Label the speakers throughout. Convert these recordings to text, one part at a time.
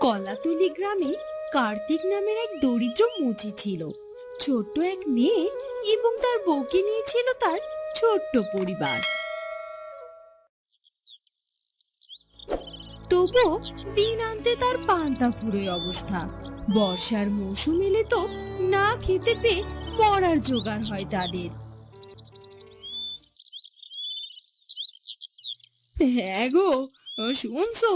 Speaker 1: কলাতলি গ্রামে কার্তিক নামের এক দরিদ্র মুচি ছিল। ছোট্ট এক মেয়ে এবং তার বউকে নিয়েছিল তার ছোট্ট পরিবার। তবুও দিন আনতে তার পান্তা ফুরোয় অবস্থা। বর্ষার মৌসুম এলে তো না খেতে পেয়ে মরার জোগাড় হয় তাদের। হ্যাঁ গো, শুনছো,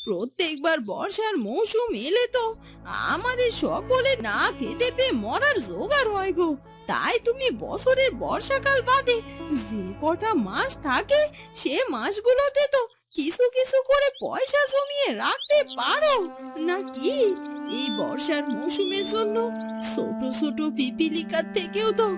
Speaker 1: প্রত্যেকবার বর্ষার মৌসুম এলে তো আমাদের সকলে না খেতে পেয়ে মরার জোগাড় হয় গো। তাই তুমি বছরের বর্ষাকাল বাদে যে কটা মাস থাকে সে মাসগুলোতে তো কিছু কিছু করে পয়সা জমিয়ে রাখতে পারো নাকি? এই বর্ষার মৌসুমের জন্য ছোট ছোট পিপিলিকার থেকেও তো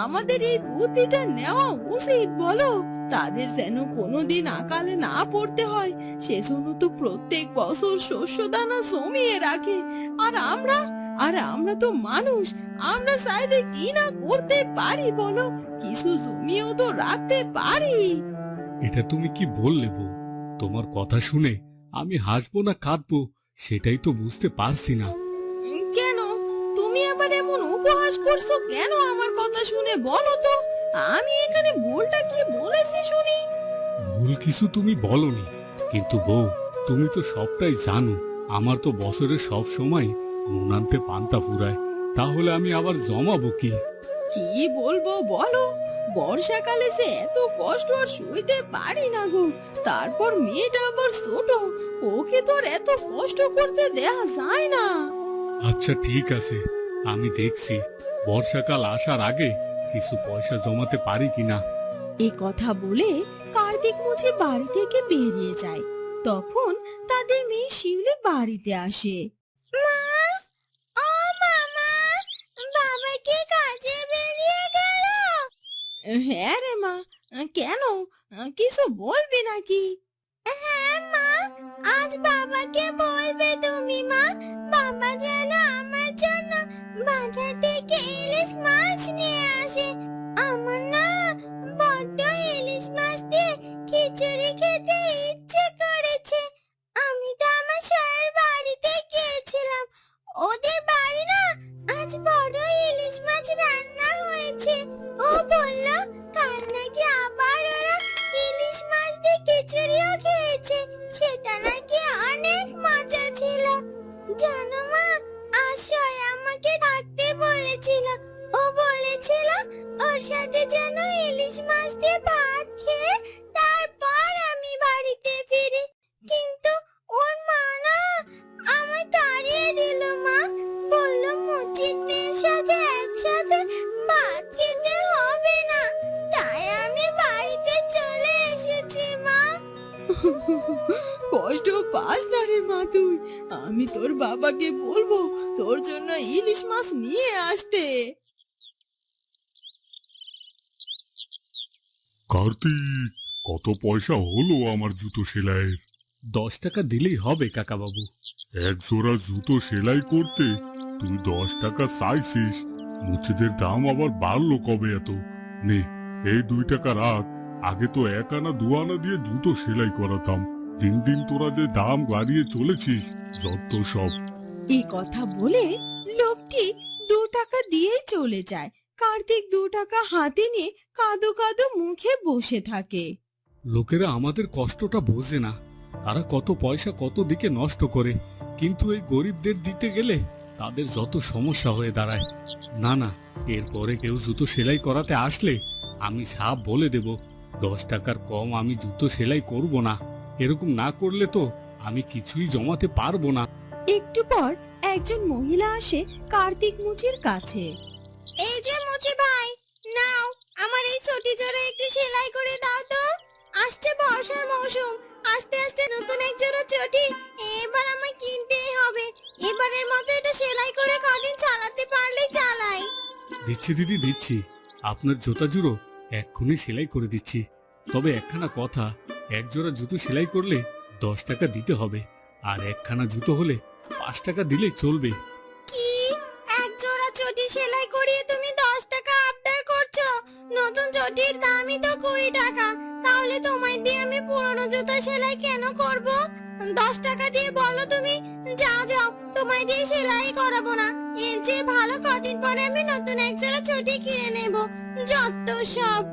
Speaker 1: আমাদের এই বুদ্ধিটা নেওয়া উচিত, বলো? তাদের যেন কোনোদিন আকালে না পড়তে হয় সেজন্য তো প্রত্যেক বছর শস্য দানা জমিয়ে রাখে। আর আমরা তো মানুষ, আমরা চাইলে কি না করতে পারি বলো? কিছু জমিয়েও তো রাখতে পারি।
Speaker 2: এটা তুমি কি বললে বউ? তোমার কথা শুনে আমি হাসবো না কাঁদবো সেটাই তো বুঝতে পারছি না।
Speaker 1: কেন তুমি আবার এমন উপহাস করছো কেন আমার কথা শুনে? বলো তো, আমি এখানে ভুলটা কি বলেছি শুনি?
Speaker 2: ভুল কিছু তুমি বলনি, কিন্তু বউ তুমি তো সবটাই জানো। আমার তো বছরের সব সময় নুন আনতে পান্তা ফুরায়, তাহলে আমি আবার জমাবো কি?
Speaker 1: কি বলবো বলো? বর্ষাকালে যে এত কষ্ট আর সইতে পারি না গো। তারপর মেয়েটা আবার ছোট, ওকে তো আর এত কষ্ট করতে দেয়া যায় না।
Speaker 2: আচ্ছা ঠিক আছে, আমি দেখছি বর্ষাকাল আসার আগে কিছু পয়সা জমাতে পারি কিনা।
Speaker 1: এ কথা বলে কার্তিক মুচি বাড়ি থেকে বেরিয়ে যায়। তখন তাদের মেয়ে শিউলি বাড়িতে আসে। হ্যাঁ রে মা, কেন? কিছু বলবি নাকি? হ্যাঁ মা, আজ বাবাকে বলবে তুমি মা, বাবা যেন আমার জন্য বাজার থেকে ইলিশ মাছ নিয়ে আসে। আমার না বড্ড ইলিশ মাছ দিয়ে খিচুড়ি খেতে ইচ্ছে করেছে। আমি তো আমার স্যার বাড়িতে গিয়েছিলাম, ওদের বাড়ি না আজ বড় ইলিশ মাছ রান্না হয়েছে। ও বলল কাল নাকি আবার ওরা ইলিশ মাছ দিয়ে খিচুড়িও খেয়েছে, সেটা নাকি অনেক মজা ছিল। জানো মা, আশয় আমাকে থাকতে বলেছিল। ও বলেছিল ওর সাথে যেন ইলিশ মাছ দিয়ে ভাত খেয়ে তারপর আমি বাড়িতে ফিরি, কিন্তু ওর মা না আমায় তাড়িয়ে দিল মা। বলল মুচির মেয়ের সাথে একসাথে ভাত খেতে হবে না, তাই আমি বাড়িতে চলে এসেছি মা। কষ্ট পাস না রে মা তুই, আমি তোর বাবাকে বলবো তোর জন্য ইলিশ মাছ নিয়ে আসতে।
Speaker 3: কার্তিক, কত পয়সা হলো আমার জুতো সেলাইয়ের?
Speaker 2: 10 টাকা দিলেই হবে কাকা বাবু।
Speaker 3: এক জোড়া জুতো সেলাই করতে তুই 10 টাকা চাইছিস? মুচিদের দাম আবার বাড়লো কবে এত? নে, এই 2 টাকা রাখ। আগে তো 1 আনা 2 আনা দিয়ে জুতো সেলাই করাতাম, দিন দিন তোরা যে দাম বাড়িয়ে চলেছিস, যত সব।
Speaker 1: এই কথা বলে লোকটি 2 টাকা দিয়ে চলে যায়। কার্তিক 2 টাকা হাতে নিয়ে কাঁদো কাঁদো মুখে বসে থাকে।
Speaker 2: লোকেরা আমাদের কষ্টটা বোঝে না, তারা কত পয়সা কত দিকে নষ্ট করে, কিন্তু এই গরিবদের দিতে গেলে তাদের যত সমস্যা হয়ে দাঁড়ায়। না না, এরপরে কেউ জুতো সেলাই করাতে আসলে আমি সাপ বলে দেব, 10 টাকার কম আমি জুতো সেলাই করব না। এরকম না করলে তো আমি কিছুই জমাতে পারবো না।
Speaker 1: একটু পর একজন মহিলা আসে কার্তিক মুচির কাছে। এই যে মুচি ভাই, নাও আমার এই চটি জোড়া একটু সেলাই করে দাও তো। আসছে বর্ষার মৌসুম, আস্তে আস্তে নতুন এক জোড়া চটি এবার আমায় কিনতেই হবে। এবারের মতো এটা সেলাই করে কদিন চালাতে পারলেই চালাই।
Speaker 2: দিচ্ছি দিদি দিচ্ছি, আপনার জুতা জুড়ো এক্ষুনি সেলাই করে দিচ্ছি। তবে একখানা কথা, এক জোড়া জুতো সেলাই করলে 10 টাকা দিতে হবে, আর একখানা জুতো হলে 5 টাকা দিলেই চলবে।
Speaker 1: কি, এক জোড়া চটি সেলাই করিয়ে তুমি 10 টাকা আবদার করছো? নতুন চটির দামই তো 20 টাকা, তাহলে তোমায় দিয়ে আমি পুরনো জুতা সেলাই কেন করব? 10 টাকা দিয়ে বলো তুমি। যাও যাও, তোমায় দিয়ে সেলাই করাবো না। এর চেয়ে ভালো কদিন পরে আমি নতুন এক জোড়া ছুটি কিনে নেব। যত সব।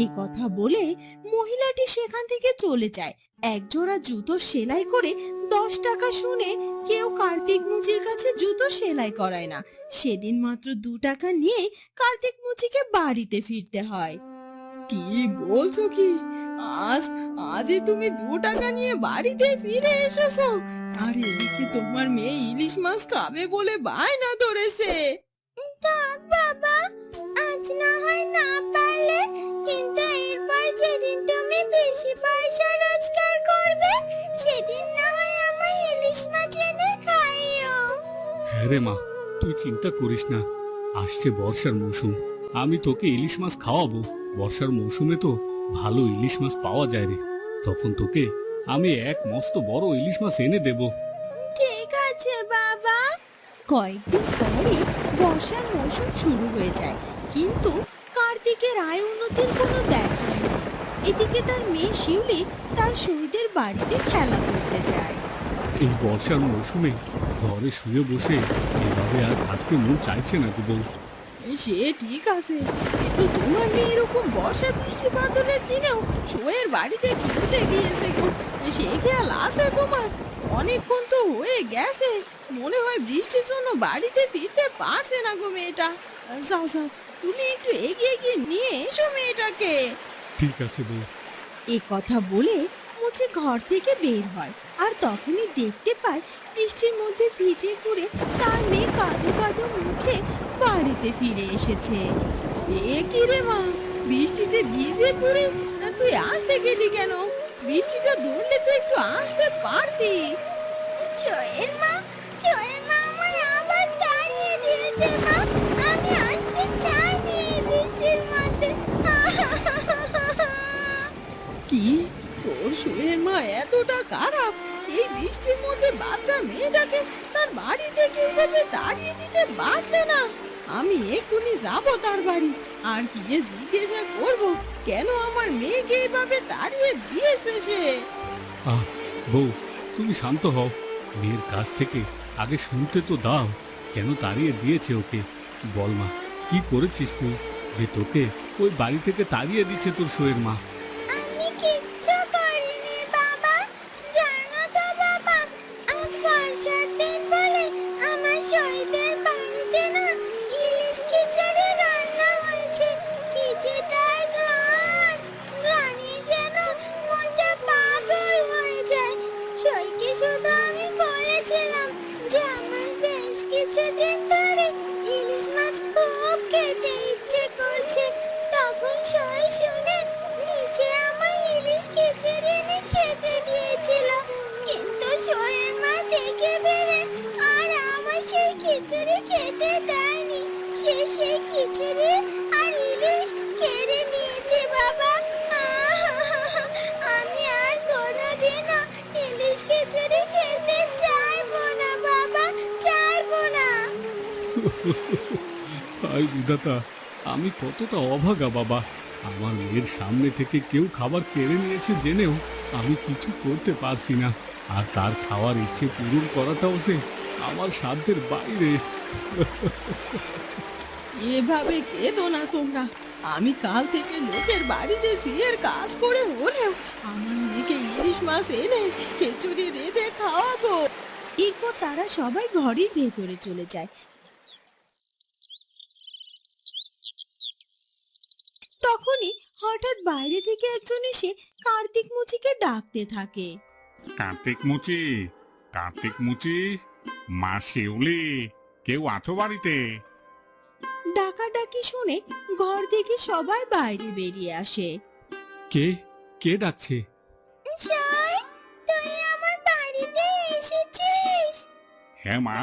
Speaker 1: এই কথা বলে মহিলাটি সেখান থেকে চলে যায়। এক জোড়া জুতো সেলাই করে 10 টাকা শুনে কেউ কার্তিক মুচির কাছে জুতো সেলাই করায় না। সেদিন মাত্র 2 টাকা নিয়ে কার্তিক মুচিকে বাড়িতে ফিরতে হয়। কি বলছো কি? আজই তুমি 2 টাকা নিয়ে বাড়িতে ফিরে এসেছো? আর এদিকে তোমার মেয়ে ইলিশ মাছ খাবে বলে বায়না ধরেছে। থাক বাবা, আজ না হয় না পারলে, কিন্তু এরপর যেদিন তুমি বেশি পয়সা রোজগার করবে সেদিন না হয় আমায় ইলিশ মাছ এনে খাইও।
Speaker 2: হ্যাঁ রে মা, তুই চিন্তা করিস না। আসছে বর্ষার মৌসুম, আমি তোকে ইলিশ মাছ খাওয়াবো। বর্ষার মৌসুমে তো ভালো ইলিশ মাছ পাওয়া যায় রে। তখন তোকে আমি এক মস্ত বড় ইলিশ মাছ এনে দেব।
Speaker 1: ঠিক আছে বাবা। কয়েকদিন পরে বর্ষার মৌসুম শুরু হয়ে যায়, কিন্তু কার্তিকের আয় উন্নতির কোনো দেখায় না। এদিকে তার মেয়ে শিউলি তার শহীদের বাড়িতে খেলা করতে যায়।
Speaker 2: এই বর্ষার মৌসুমে ঘরে শুয়ে বসে এভাবে আর থাকতে মন চাইছে না গো বউ।
Speaker 1: সে ঠিক আছে, কিন্তু তোমার মেয়ে এরকম বর্ষা বৃষ্টি বাদলের দিনেও শোয়ের বাড়িতে খেলতে গিয়েছে গো। সে খেয়াল আছে তোমার? অনেকক্ষণ তো হয়ে গেছে, মনে হয় বৃষ্টির জন্য বাড়িতে ফিরতে পারছে না গো মেয়েটা। যাও যাও, তুমি একটু এগিয়ে গিয়ে নিয়ে এসো মেয়েটাকে।
Speaker 2: ঠিক আছে বউ।
Speaker 1: এ কথা বলে মুচি ঘর থেকে বের হয়, আর তখনই দেখতে পায় বৃষ্টির মধ্যে ভিজে পড়ে তার মেয়ে কাঁদো কাঁদো মুখে বাড়িতে ফিরে এসেছে। এ কি রে মা, বৃষ্টিতে ভিজে পড়ে তুই আসতে গেলি কেন? বৃষ্টিটা ধরলে তো একটু আসতে পারতি। জয়ের মা আমায় আবার তাড়িয়ে দিয়েছে মা। আমি আসতে চাইনি বৃষ্টির মধ্যে। কি, তোর শোয়ের মা এতটা খারাপ? এই বৃষ্টির মধ্যে বাচ্চা মেয়েটাকে তার বাড়ি থেকে এইভাবে তাড়িয়ে দিতে পারলো না? আমি এক্ষুনি যাব তার বাড়ি, আর গিয়ে জিজ্ঞাসা করব কেন আমার মেয়েকে এইভাবে তাড়িয়ে দিয়েছে সে।
Speaker 2: আহ বউ, তুমি শান্ত হও। মেয়ের কাছ থেকে আগে শুনতে তো দাও, কেন তাড়িয়ে দিয়েছে ওকে। বল মা, কি করেছিস তুই যে তোকে ওই বাড়ি থেকে তাড়িয়ে দিচ্ছে তোর শোয়ের মা?
Speaker 1: আমি কিচ্ছু করিনি বাবা। জানো তো বাবা, আজ বর্ষার দিন বলে আমার শহীদের বাড়িতে না ইলিশ খিচুড়ি রান্না হয়েছে। কি যে তার ঘ্রাণ, ঘ্রাণে যেন মনটা পাগল হয়ে যায়। সইকে শুধু আমি বলেছিলাম যে আমার বেশ কিছুদিন ধরে ইলিশ মাছ খুব খেতে ইচ্ছে করছে। তখন সই শুনে নিচে আমার ইলিশ খিচুড়ি এনে খেতে দিয়েছিল, কিন্তু সইয়ের মা দেখে ফেলে আর আমার সেই খিচুড়ি খেতে দেয়নি। সে সেই খিচুড়ি আর ইলিশ কেড়ে নিয়েছে বাবা। আমি আর কোনোদিনও ইলিশ খিচুড়ি খেতে চাইবো না বাবা, চাইবো না।
Speaker 2: হায় বিধাতা, আমি কতটা অভাগা বাবা। আমার মেয়ের সামনে থেকে কেউ খাবার কেড়ে নিয়েছে জেনেও আমি কিছু করতে পারছি না। আর তার খাওয়ার ইচ্ছে পূরণ করাটাও সে আমার সাধ্যের বাইরে।
Speaker 1: এভাবে কেঁদো না তোমরা। আমি কাল থেকে লোকের বাড়িতে সিয়ের কাজ করে হলেও আমার মেয়েকে ইলিশ মাছ এনে খিচুড়ি রেঁধে খাওয়াবো। এরপর তারা সবাই ঘরের ভেতরে চলে যায়। তখনই হঠাৎ বাইরে থেকে একজন এসে কার্তিক মুচিকে ডাকতে থাকে।
Speaker 3: কার্তিক মুচি, কার্তিক মুচি, মা শিউলি, কেউ আছো বাড়িতে?
Speaker 1: ডাকাডাকি শুনে ঘর থেকে সবাই বাইরে বেরিয়ে আসে।
Speaker 2: কে কে ডাকছে?
Speaker 1: সই, তুই আমার বাড়িতে এসেছিস?
Speaker 3: হ্যাঁ মা,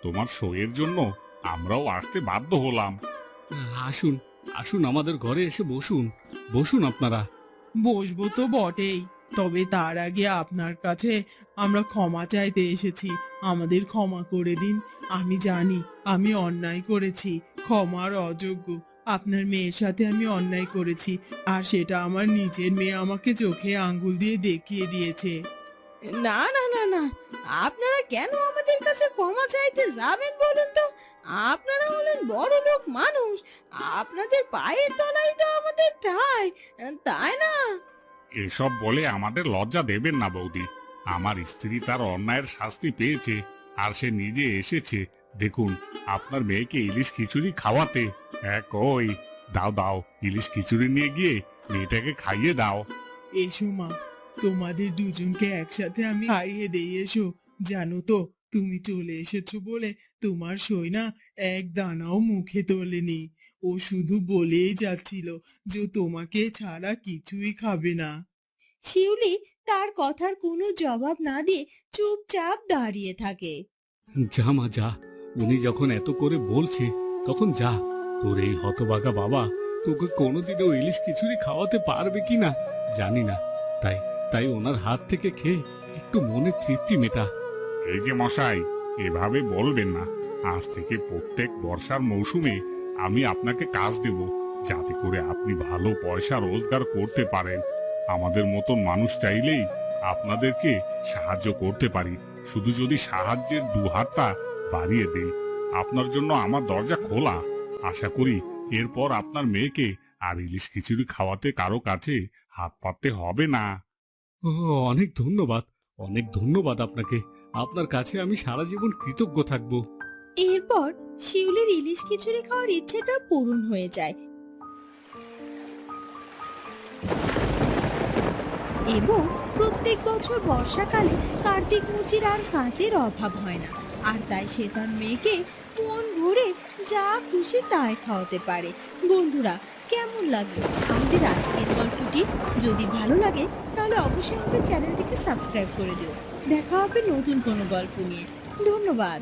Speaker 3: তোমার শোয়ের জন্য আমরাও আসতে বাধ্য হলাম।
Speaker 2: আসুন আসুন, আমাদের ঘরে এসে বসুন। বসুন আপনারা।
Speaker 4: বসবো তো বটেই, তবে তার আগে আপনার কাছে আমরা ক্ষমা চাইতে এসেছি। আমাদের ক্ষমা করে দিন। আমি জানি আমি অন্যায় করেছি, ক্ষমার অযোগ্য। আপনার মেয়ের সাথে আমি অন্যায় করেছি, আর সেটা আমার নিজের মেয়ে আমাকে চোখে আঙ্গুল দিয়ে দেখিয়ে দিয়েছে।
Speaker 1: না না না না, আপনারা কেন আমাদের কাছে ক্ষমা চাইতে যাবেন বলুন তো? আপনারা হলেন বড় লোক মানুষ, আপনাদের পায়ের তলায় তো আমাদের ঠাঁই, তাই না?
Speaker 3: এসব বলে আমাদের লজ্জা দেবেন না বৌদি। আমার স্ত্রী তার অন্যায়ের শাস্তি পেয়েছে, আর সে নিজে এসেছে দেখুন আপনার মেয়েকে ইলিশ খিচুড়ি খাওয়াতে। কই দাও দাও, ইলিশ খিচুড়ি নিয়ে গিয়ে মেয়েটাকে খাইয়ে দাও।
Speaker 4: এসো মা, তোমাদের দুজনকে একসাথে আমি খাইয়ে দেই। এসো। জানো তো, তুমি চলে এসেছো বলে তোমার সইনা এক দানাও মুখে তোলেনি। ও শুধু বলেই যাচ্ছিল যে ও তোমাকে ছাড়া কিছুই খাবে না।
Speaker 1: শিউলি তার কথার কোনো জবাব না দিয়ে চুপচাপ দাঁড়িয়ে থাকে।
Speaker 2: যা মা যা, উনি যখন এত করে বলছে তখন যা। তোর এই হতভাগা বাবা তোকে কোনোদিনও ইলিশ খিচুড়ি খাওয়াতে পারবে কিনা জানি না, তাই তাই ওনার হাত থেকে খেয়ে একটু মনে তৃপ্তি মেটা।
Speaker 3: এই যে মশাই, এভাবে বলবেন না। আজ থেকে প্রত্যেক বর্ষার মৌসুমে আমি আপনাকে কাজ দেব, যাতে করে আপনি ভালো পয়সা রোজগার করতে পারেন। আমাদের মতন মানুষ চাইলেই আপনাদেরকে সাহায্য করতে পারি। শুধু যদি সাহায্যের দুহাতটা বাড়িয়ে দেই, আপনার জন্য আমার দরজা খোলা। আশা করি এরপর আপনার মেয়েকে আর ইলিশ খিচুড়ি খাওয়াতে কারো কাছে হাত পাততে হবে না।
Speaker 2: ও, অনেক ধন্যবাদ, অনেক ধন্যবাদ আপনাকে। আপনার কাছে আমি সারা জীবন কৃতজ্ঞ থাকব।
Speaker 1: এরপর শিউলির ইলিশ খিচুড়ি খাওয়ার ইচ্ছেটা পূরণ হয়ে যায় এবং প্রত্যেক বছর বর্ষাকালে কার্তিক মুচির আর কাজের অভাব হয় না, আর তাই সে তার মেয়েকে মন ভরে যা খুশি তাই খাওয়াতে পারে। বন্ধুরা, কেমন লাগলো আমাদের আজকের গল্পটি? যদি ভালো লাগে তাহলে অবশ্যই আমাদের চ্যানেলটিকে সাবস্ক্রাইব করে দিও। দেখা হবে নতুন কোনো গল্প নিয়ে। ধন্যবাদ।